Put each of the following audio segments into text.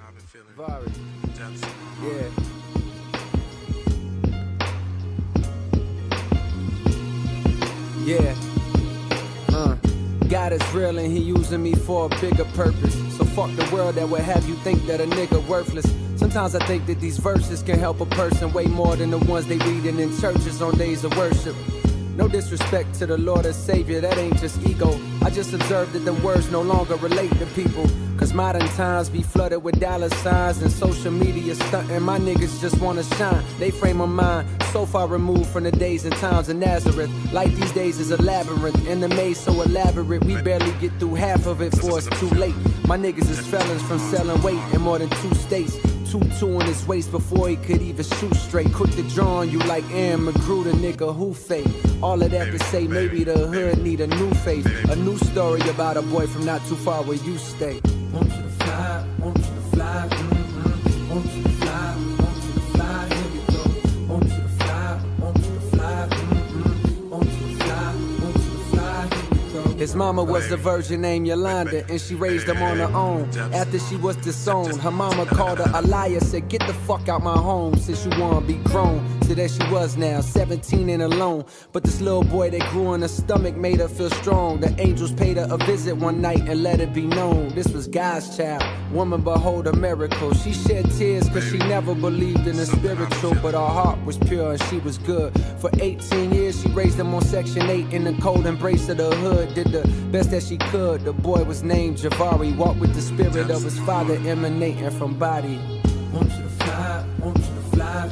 I've been feeling. Javari. Depths of my heart. Yeah. God is real and he using me for a bigger purpose. So fuck the world that would have you think that a nigga worthless. Sometimes I think that these verses can help a person way more than the ones they reading in churches on days of worship. No disrespect to the Lord and Savior, that ain't just ego. I just observed that the words no longer relate to people. Cause modern times be flooded with dollar signs and social media stunting. My niggas just wanna shine. They frame of mind so far removed from the days and times of Nazareth. Life these days is a labyrinth, and the maze so elaborate we barely get through half of it before it's too late. My niggas is felons from selling weight in more than 2 states. 2-2 in his waist before he could even shoot straight. Quick to draw on you like Aaron Magruder, nigga, who fake? All of that to say maybe the hood need a new face. A new story about a boy from not too far where you stay. Want you to fly, want you to fly, want you to fly, want you to fly, here we go. Want you to fly, want you to fly, want you to fly, want you to fly, here we go. His mama was a virgin named Yolanda, and she raised him on her own. After she was disowned, her mama called her a liar, said get the fuck out my home since you wanna be grown. So there she was now, 17 and alone. But this little boy that grew in her stomach made her feel strong. The angels paid her a visit one night and let it be known this was God's child. Woman, behold a miracle. She shed tears cause she never believed in the spiritual, but her heart was pure and she was good. For 18 years she raised him on Section 8 in the cold embrace of the hood. Did the best that she could. The boy was named Javari. Walked with the spirit of his father emanating from body. Want you to fly, want you to fly,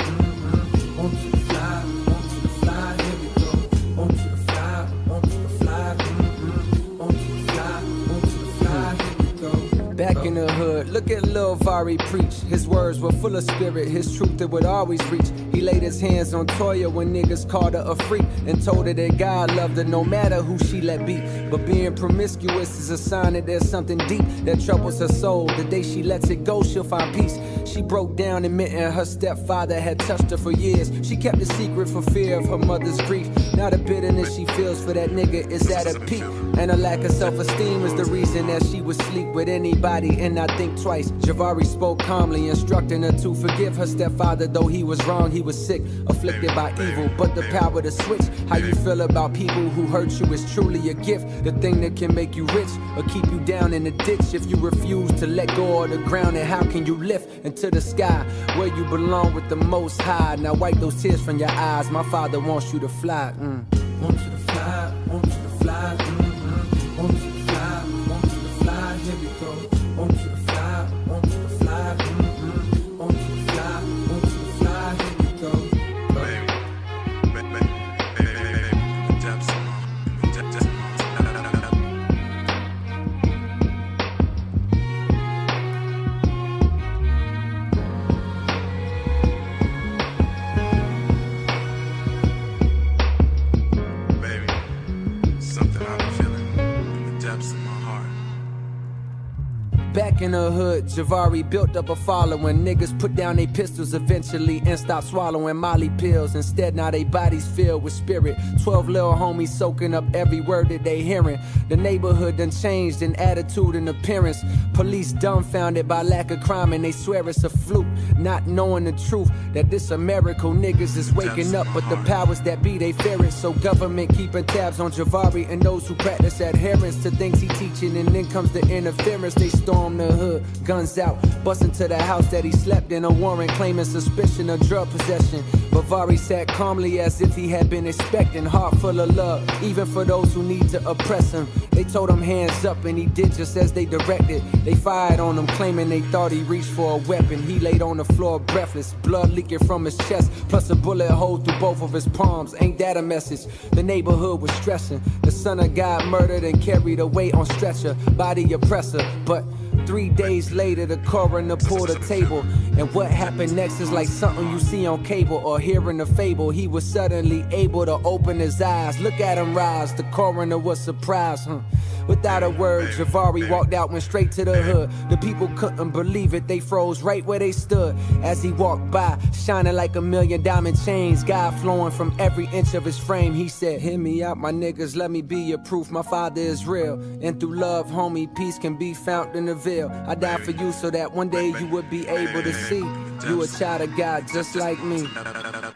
want you to fly, want you to fly, here we go. Want you to fly, want you to fly, want you to fly, want you to fly, here we go. Back in the hood, look at Lil Vari preach. His words were full of spirit, his truth it would always reach. He laid his hands on Toya when niggas called her a freak and told her that God loved her no matter who she let be. But being promiscuous is a sign that there's something deep that troubles her soul. The day she lets it go, she'll find peace. She broke down admitting her stepfather had touched her for years. She kept it secret for fear of her mother's grief. Now the bitterness she feels for that nigga is at a peak. And a lack of self-esteem is the reason that she would sleep with anybody and not think twice. Javari spoke calmly, instructing her to forgive her stepfather. Though he was wrong, he was sick, afflicted by evil. But the power to switch how you feel about people who hurt you is truly a gift. The thing that can make you rich or keep you down in the ditch. If you refuse to let go of the ground, then how can you lift into the sky where you belong with the Most High? Now wipe those tears from your eyes. My father wants you to fly. Want you to fly, want you to fly, want you to fly, want you to fly, here we go. Want you to fly, want you to fly, want you to fly, want you to fly, here we go. Depths of my Back in the hood, Javari built up a following. Niggas put down they pistols eventually and stopped swallowing Molly pills. Instead, now they bodies filled with spirit. 12 little homies soaking up every word that they hearing. The neighborhood done changed in attitude and appearance. Police dumbfounded by lack of crime and they swear it's a fluke. Not knowing the truth that this America niggas is waking up, but the powers that be, they fear it. So government keeping tabs on Javari and those who practice adherence to things he teaching. And then comes the interference. They storm the hood, guns out, bust into the house that he slept in. A warrant claiming suspicion of drug possession. But Vari sat calmly as if he had been expecting. Heart full of love, even for those who need to oppress him. They told him hands up and he did just as they directed. They fired on him claiming they thought he reached for a weapon. He laid on the floor breathless, blood leaking from his chest, plus a bullet hole through both of his palms. Ain't that a message? The neighborhood was stressing. The son of God murdered and carried away on stretcher, body oppressor. But 3 days later, the coroner pulled a table. And what happened next is like something you see on cable or hearing a fable. He was suddenly able to open his eyes. Look at him rise. The coroner was surprised. Without a word, Javari walked out, went straight to the hood. The people couldn't believe it, they froze right where they stood. As he walked by, shining like a million diamond chains, God flowing from every inch of his frame. He said, hear me out, my niggas, let me be your proof. My father is real, and through love, homie, peace can be found in the veil. I died for you so that one day you would be able to see you a child of God just like me.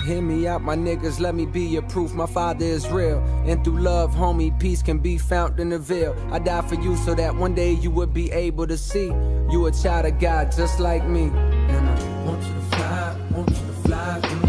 Hear me out, my niggas, let me be your proof. My father is real, and through love, homie, peace can be found in the veil. I died for you so that one day you would be able to see you a child of God just like me. And I want you to fly, want you to fly.